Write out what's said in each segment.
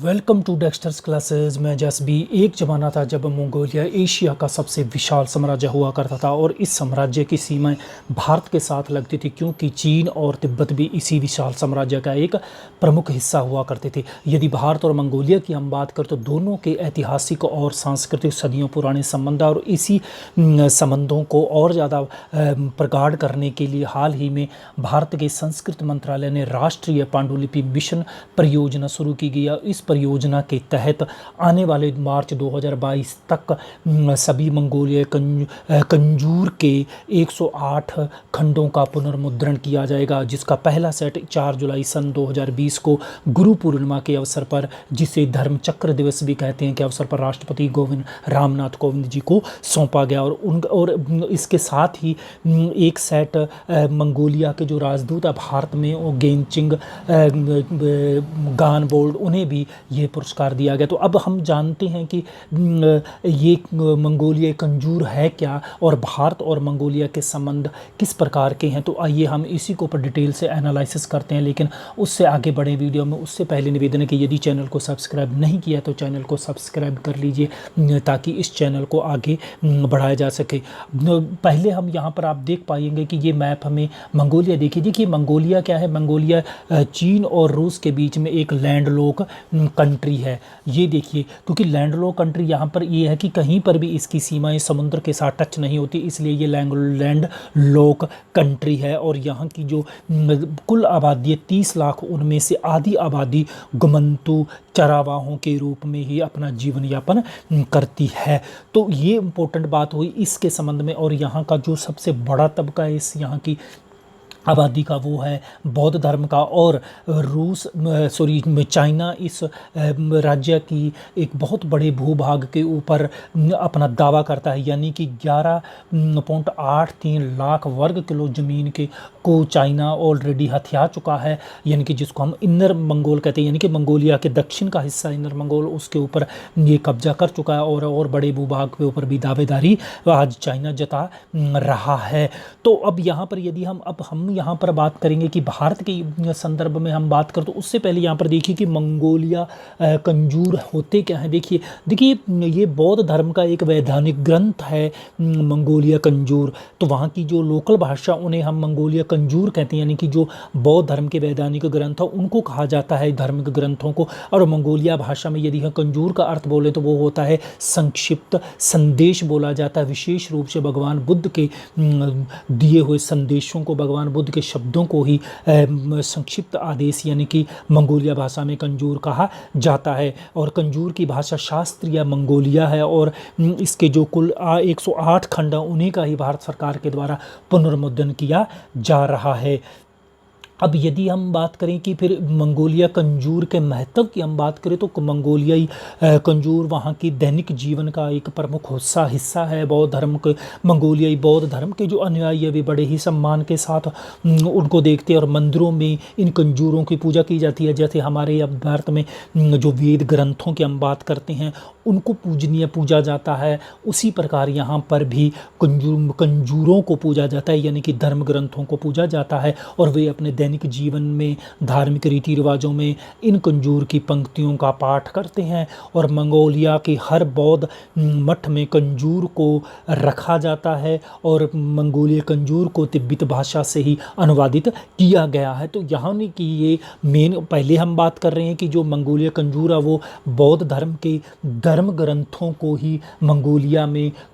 Welcome to Dexters classes. मैं जसबी। एक ज़माना था जब मंगोलिया एशिया का सबसे विशाल साम्राज्य हुआ करता था और इस साम्राज्य की सीमाएं भारत के साथ लगती थी, क्योंकि चीन और तिब्बत भी इसी विशाल साम्राज्य का एक प्रमुख हिस्सा हुआ करते थे। यदि भारत और मंगोलिया की हम बात करें तो दोनों के ऐतिहासिक और सांस्कृतिक सदियों पुराने संबंध और इसी संबंधों को और ज़्यादा प्रगाढ़ करने के लिए हाल ही में भारत के संस्कृति मंत्रालय ने राष्ट्रीय पांडुलिपि मिशन परियोजना शुरू की गई। इस परियोजना के तहत आने वाले मार्च 2022 तक सभी मंगोलिया कंजूर के 108 खंडों का पुनर्मुद्रण किया जाएगा, जिसका पहला सेट 4 जुलाई सन 2020 को गुरु पूर्णिमा के अवसर पर, जिसे धर्मचक्र दिवस भी कहते हैं, के अवसर पर राष्ट्रपति रामनाथ कोविंद जी को सौंपा गया। और इसके साथ ही एक सेट मंगोलिया के जो राजदूत है भारत में, वो गेनचिंग गानबोल्ड, उन्हें भी ये पुरस्कार दिया गया। तो अब हम जानते हैं कि ये मंगोलिया कंजूर है क्या और भारत और मंगोलिया के संबंध किस प्रकार के हैं। तो आइए हम इसी को ऊपर डिटेल से एनालिसिस करते हैं। लेकिन उससे आगे बढ़े वीडियो में, उससे पहले निवेदन है कि यदि चैनल को सब्सक्राइब नहीं किया तो चैनल को सब्सक्राइब कर लीजिए ताकि इस चैनल को आगे बढ़ाया जा सके। पहले हम यहाँ पर आप देख पाएंगे कि ये मैप हमें मंगोलिया, देखिए मंगोलिया क्या है। मंगोलिया चीन और रूस के बीच में एक लैंडलॉक कंट्री है। ये देखिए, क्योंकि लैंडलॉक कंट्री यहाँ पर ये है कि कहीं पर भी इसकी सीमाएं समुद्र के साथ टच नहीं होती, इसलिए ये लैंडलॉक कंट्री है। और यहाँ की जो कुल आबादी है 30 लाख, उनमें से आधी आबादी घुमंतू चरावाहों के रूप में ही अपना जीवन यापन करती है। तो ये इम्पोर्टेंट बात हुई इसके संबंध में। और यहाँ का जो सबसे बड़ा तबका है इस यहाँ की आबादी का, वो है बौद्ध धर्म का। और चाइना इस राज्य की एक बहुत बड़े भूभाग के ऊपर अपना दावा करता है, यानी कि 11.83 लाख वर्ग किलो ज़मीन को चाइना ऑलरेडी हथिया चुका है, यानी कि जिसको हम इनर मंगोल कहते हैं, यानी कि मंगोलिया के दक्षिण का हिस्सा इनर मंगोल, उसके ऊपर ये कब्जा कर चुका है। और बड़े भूभाग के ऊपर भी दावेदारी आज चाइना जता रहा है। तो अब यहाँ पर यदि हम यहाँ पर बात करेंगे कि भारत के संदर्भ में हम बात करें, तो उससे पहले यहाँ पर देखिए कि मंगोलिया कंजूर होते क्या हैं। देखिए ये बौद्ध धर्म का एक वैधानिक ग्रंथ है मंगोलिया कंजूर। तो वहाँ की जो लोकल भाषा, उन्हें हम मंगोलिया कंजूर कहते हैं, यानी कि जो बौद्ध धर्म के वैधानिक ग्रंथ उनको कहा जाता है धार्मिक ग्रंथों को। और मंगोलिया भाषा में यदि हम कंजूर का अर्थ बोले तो वो होता है संक्षिप्त संदेश बोला जाता है। विशेष रूप से भगवान बुद्ध के दिए हुए संदेशों को, भगवान बुद्ध के शब्दों को ही संक्षिप्त आदेश, यानी कि मंगोलिया भाषा में कंजूर कहा जाता है। और कंजूर की भाषा शास्त्रीय मंगोलिया है। और इसके जो कुल 108 खंड हैं, उन्हीं का ही भारत सरकार के द्वारा पुनर्मुद्रण किया जा रहा है। अब यदि हम बात करें कि फिर मंगोलिया कंजूर के महत्व की हम बात करें, तो मंगोलियाई कंजूर वहाँ की दैनिक जीवन का एक प्रमुख हिस्सा है। बौद्ध धर्म के, मंगोलियाई बौद्ध धर्म के जो अनुयायी है वे बड़े ही सम्मान के साथ उनको देखते हैं और मंदिरों में इन कंजूरों की पूजा की जाती है। जैसे हमारे अब भारत में जो वेद ग्रंथों की हम बात करते हैं उनको पूजनीय पूजा जाता है, उसी प्रकार यहाँ पर भी कंजूरों को पूजा जाता है, यानी कि धर्म ग्रंथों को पूजा जाता है। और वे अपने दैनिक जीवन में, धार्मिक रीति रिवाजों में इन कंजूर की पंक्तियों का पाठ करते हैं। और मंगोलिया के हर बौद्ध मठ में कंजूर को रखा जाता है और मंगोलिया कंजूर को तिब्बत भाषा से ही अनुवादित किया गया है। तो यहाँ नहीं कि ये मेन, पहले हम बात कर रहे हैं कि जो मंगोलिया कंजूर है वो बौद्ध धर्म के धर्म ग्रंथों को ही मंगोलिया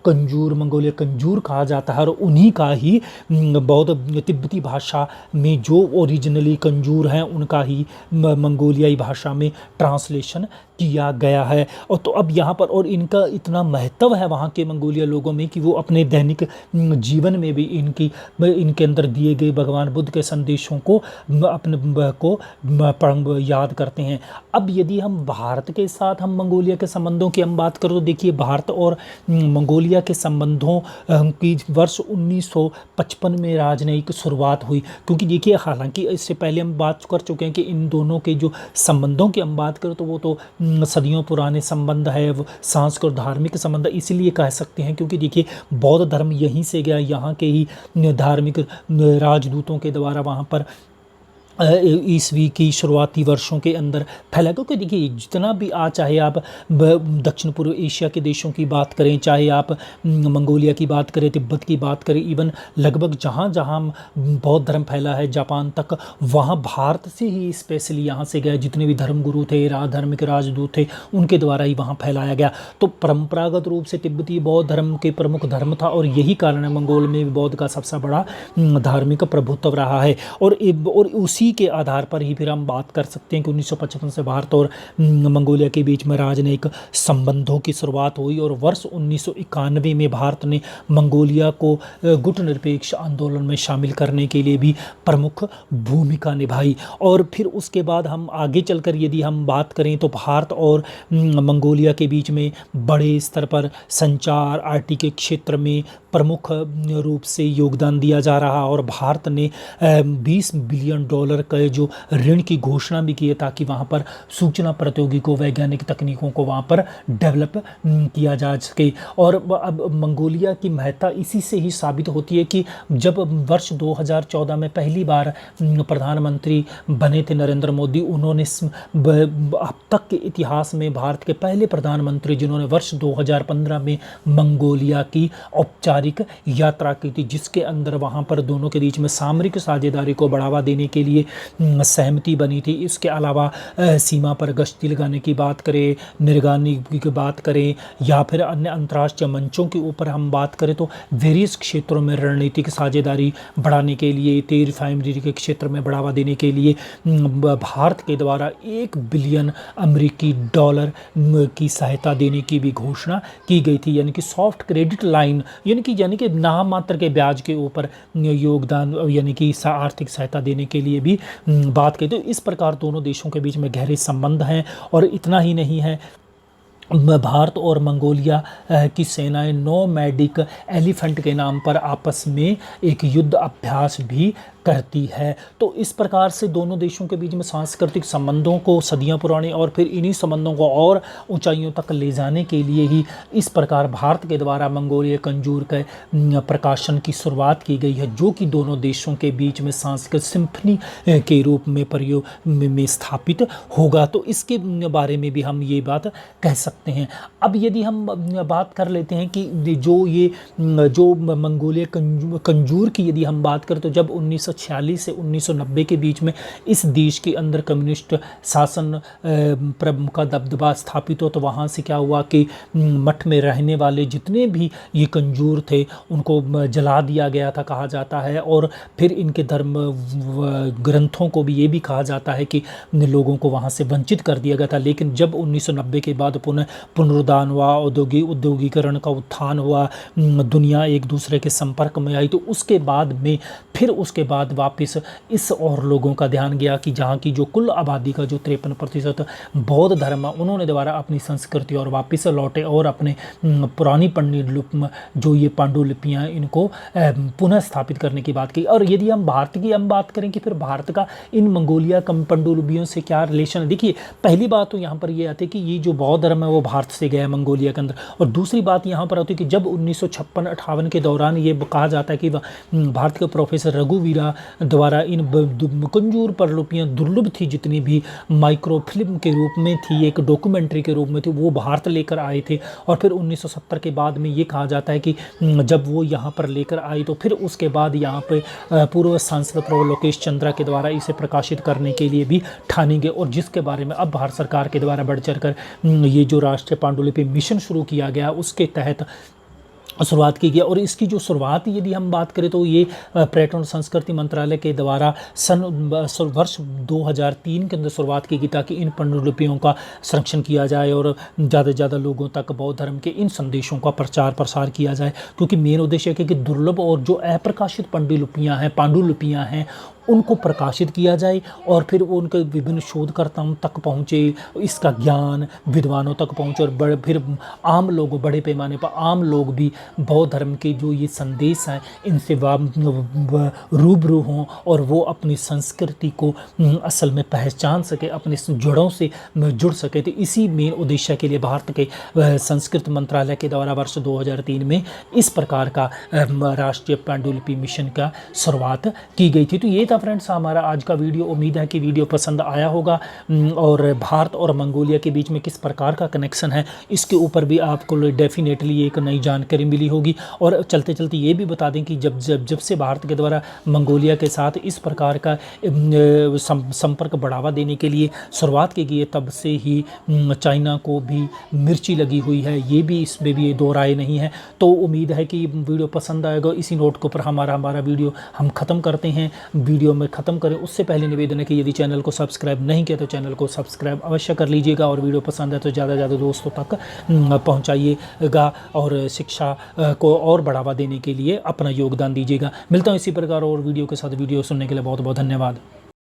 कंजूर कहा जाता है। और उन्हीं का ही बौद्ध तिब्बती भाषा में जो ओरिजिनली कंजूर हैं उनका ही मंगोलियाई भाषा में ट्रांसलेशन किया गया है। और तो अब यहाँ पर, और इनका इतना महत्व है वहाँ के मंगोलिया लोगों में कि वो अपने दैनिक जीवन में भी इनके अंदर दिए गए भगवान बुद्ध के संदेशों को याद करते हैं। अब यदि हम भारत के साथ हम मंगोलिया के संबंधों की हम बात करें, तो देखिए भारत और मंगोलिया के संबंधों की वर्ष 1955 में राजनयिक शुरुआत हुई। क्योंकि देखिए, हालांकि इससे पहले हम बात कर चुके हैं कि इन दोनों के जो संबंधों की हम बात करें तो वो तो सदियों पुराने संबंध है, सांस्कृतिक धार्मिक संबंध इसलिए कह सकते हैं क्योंकि देखिए बौद्ध धर्म यहीं से गया, यहाँ के ही धार्मिक राजदूतों के द्वारा वहाँ पर ईस्वी की शुरुआती वर्षों के अंदर फैला, क्योंकि देखिए जितना भी चाहे आप दक्षिण पूर्व एशिया के देशों की बात करें, चाहे आप मंगोलिया की बात करें, तिब्बत की बात करें, इवन लगभग जहाँ जहाँ बौद्ध धर्म फैला है जापान तक, वहाँ भारत से ही स्पेशली यहाँ से गए जितने भी धर्मगुरु थे, धर्म के राजदूत थे, उनके द्वारा ही वहाँ फैलाया गया। तो परंपरागत रूप से तिब्बती बौद्ध धर्म के प्रमुख धर्म था, और यही कारण है मंगोल में बौद्ध का सबसे बड़ा धार्मिक प्रभुत्व रहा है। और उसी के आधार पर ही फिर हम बात कर सकते हैं कि 1955 से भारत और मंगोलिया के बीच में राजनयिक संबंधों की शुरुआत हुई, और वर्ष 1991 में भारत ने मंगोलिया को गुटनिरपेक्ष आंदोलन में शामिल करने के लिए भी प्रमुख भूमिका निभाई। और फिर उसके बाद हम आगे चलकर यदि हम बात करें तो भारत और मंगोलिया के बीच में बड़े स्तर पर संचार आईटी के क्षेत्र में प्रमुख रूप से योगदान दिया जा रहा, और भारत ने $20 बिलियन का जो ऋण की घोषणा भी की है, ताकि वहाँ पर सूचना प्रौद्योगिकी वैज्ञानिक तकनीकों को वहाँ पर डेवलप किया जा सके। और अब मंगोलिया की महत्ता इसी से ही साबित होती है कि जब वर्ष 2014 में पहली बार प्रधानमंत्री बने थे नरेंद्र मोदी, उन्होंने अब तक के इतिहास में भारत के पहले प्रधानमंत्री जिन्होंने वर्ष 2015 में मंगोलिया की औपचारिक यात्रा की थी, जिसके अंदर वहाँ पर दोनों के बीच में सामरिक साझेदारी को बढ़ावा देने के लिए सहमति बनी थी। इसके अलावा सीमा पर गश्ती लगाने की बात करें, निगरानी की बात करें, या फिर अन्य अंतर्राष्ट्रीय मंचों के ऊपर हम बात करें तो वेरियस क्षेत्रों में रणनीतिक साझेदारी बढ़ाने के लिए, तेल रिफाइनरी के क्षेत्र में बढ़ावा देने के लिए भारत के द्वारा $1 बिलियन की सहायता देने की भी घोषणा की गई थी। यानी कि सॉफ्ट क्रेडिट लाइन, यानी कि नाम मात्र के ब्याज के ऊपर योगदान, यानी कि आर्थिक सहायता देने के लिए भी बात की। तो इस प्रकार दोनों देशों के बीच में गहरे संबंध हैं। और इतना ही नहीं है, भारत और मंगोलिया की सेनाएं नोमैडिक एलिफेंट के नाम पर आपस में एक युद्ध अभ्यास भी करती है। तो इस प्रकार से दोनों देशों के बीच में सांस्कृतिक संबंधों को सदियां पुराने और फिर इन्हीं संबंधों को और ऊंचाइयों तक ले जाने के लिए ही इस प्रकार भारत के द्वारा मंगोलिया कंजूर के प्रकाशन की शुरुआत की गई है, जो कि दोनों देशों के बीच में सांस्कृतिक सिम्फनी के रूप में प्रयोग में स्थापित होगा। तो इसके बारे में भी हम ये बात कह सकते हैं। अब यदि हम बात कर लेते हैं कि जो मंगोलिया कंजूर की यदि हम बात करें, तो जब 1946 से 1990 के बीच में इस देश के अंदर कम्युनिस्ट शासन का दबदबा स्थापित हो, तो वहाँ से क्या हुआ कि मठ में रहने वाले जितने भी ये कंजूर थे उनको जला दिया गया था कहा जाता है। और फिर इनके धर्म ग्रंथों को भी ये भी कहा जाता है कि लोगों को वहाँ से वंचित कर दिया गया था। लेकिन जब 1990 के बाद पुनरुद्धान हुआ, औद्योगिकरण का उत्थान हुआ, दुनिया एक दूसरे के संपर्क में आई, तो उसके बाद वापस इस और लोगों का ध्यान गया कि जहाँ की जो कुल आबादी का जो 53% बौद्ध धर्म, उन्होंने द्वारा अपनी संस्कृति और वापस लौटे और अपने पुरानी जो ये पांडुलिपियाँ इनको पुनः स्थापित करने की बात की। और यदि हम भारत की बात करें कि फिर भारत का इन मंगोलिया पांडुलिपियों से क्या रिलेशन है, देखिए पहली बात तो यहाँ पर ये आती है कि ये जो बौद्ध धर्म है वो भारत से गया मंगोलिया के अंदर। और दूसरी बात यहाँ पर आती है कि जब 1956-58 के दौरान ये कहा जाता है कि भारत के प्रोफेसर रघुवीरा द्वारा इन कंजूर पांडुलिपियाँ दुर्लभ थी, जितनी भी माइक्रो फिल्म के रूप में थी, एक डॉक्यूमेंट्री के रूप में थी, वो भारत लेकर आए थे। और फिर 1970 के बाद में ये कहा जाता है कि जब वो यहाँ पर लेकर आई तो फिर उसके बाद यहाँ पे पूर्व सांसद प्रो लोकेश चंद्रा के द्वारा इसे प्रकाशित करने के लिए भी ठाने गए, और जिसके बारे में अब भारत सरकार के द्वारा बढ़ चढ़ कर ये जो राष्ट्रीय पांडुलिपि मिशन शुरू किया गया उसके तहत शुरुआत की गई। और इसकी जो शुरुआत यदि हम बात करें तो ये पर्यटन संस्कृति मंत्रालय के द्वारा वर्ष 2003 के अंदर शुरुआत की गई, ताकि इन पांडुलिपियों का संरक्षण किया जाए और ज़्यादा से ज़्यादा लोगों तक बौद्ध धर्म के इन संदेशों का प्रचार प्रसार किया जाए। क्योंकि मेन उद्देश्य है कि दुर्लभ और जो अप्रकाशित पांडुलिपियाँ हैं उनको प्रकाशित किया जाए, और फिर वो उनके विभिन्न शोधकर्ताओं तक पहुँचे, इसका ज्ञान विद्वानों तक पहुँचे, और फिर आम लोगों, बड़े पैमाने पर आम लोग भी बौद्ध धर्म के जो ये संदेश हैं इनसे रूबरू हों, और वो अपनी संस्कृति को असल में पहचान सके, अपने जड़ों से जुड़ सके। तो इसी मेन उद्देश्य के लिए भारत के संस्कृति मंत्रालय के द्वारा वर्ष 2003 में इस प्रकार का राष्ट्रीय पांडुलिपि मिशन का शुरुआत की गई थी। तो ये था था फ्रेंड्स हमारा आज का वीडियो। उम्मीद है कि वीडियो पसंद आया होगा और भारत और मंगोलिया के बीच में किस प्रकार का कनेक्शन है इसके ऊपर भी आपको डेफिनेटली एक नई जानकारी मिली होगी। और चलते चलते ये भी बता दें कि जब से भारत के द्वारा मंगोलिया के साथ इस प्रकार का संपर्क बढ़ावा देने के लिए शुरुआत की गई है, तब से ही चाइना को भी मिर्ची लगी हुई है, ये भी इसमें भी दो राय नहीं है। तो उम्मीद है कि वीडियो पसंद आएगा। इसी नोट के ऊपर हमारा वीडियो हम ख़त्म करते हैं। वीडियो में ख़त्म करें उससे पहले निवेदन है कि यदि चैनल को सब्सक्राइब नहीं किया तो चैनल को सब्सक्राइब अवश्य कर लीजिएगा, और वीडियो पसंद है तो ज़्यादा से ज़्यादा दोस्तों तक पहुँचाइएगा और शिक्षा को और बढ़ावा देने के लिए अपना योगदान दीजिएगा। मिलता हूँ इसी प्रकार और वीडियो के साथ। वीडियो सुनने के लिए बहुत बहुत धन्यवाद।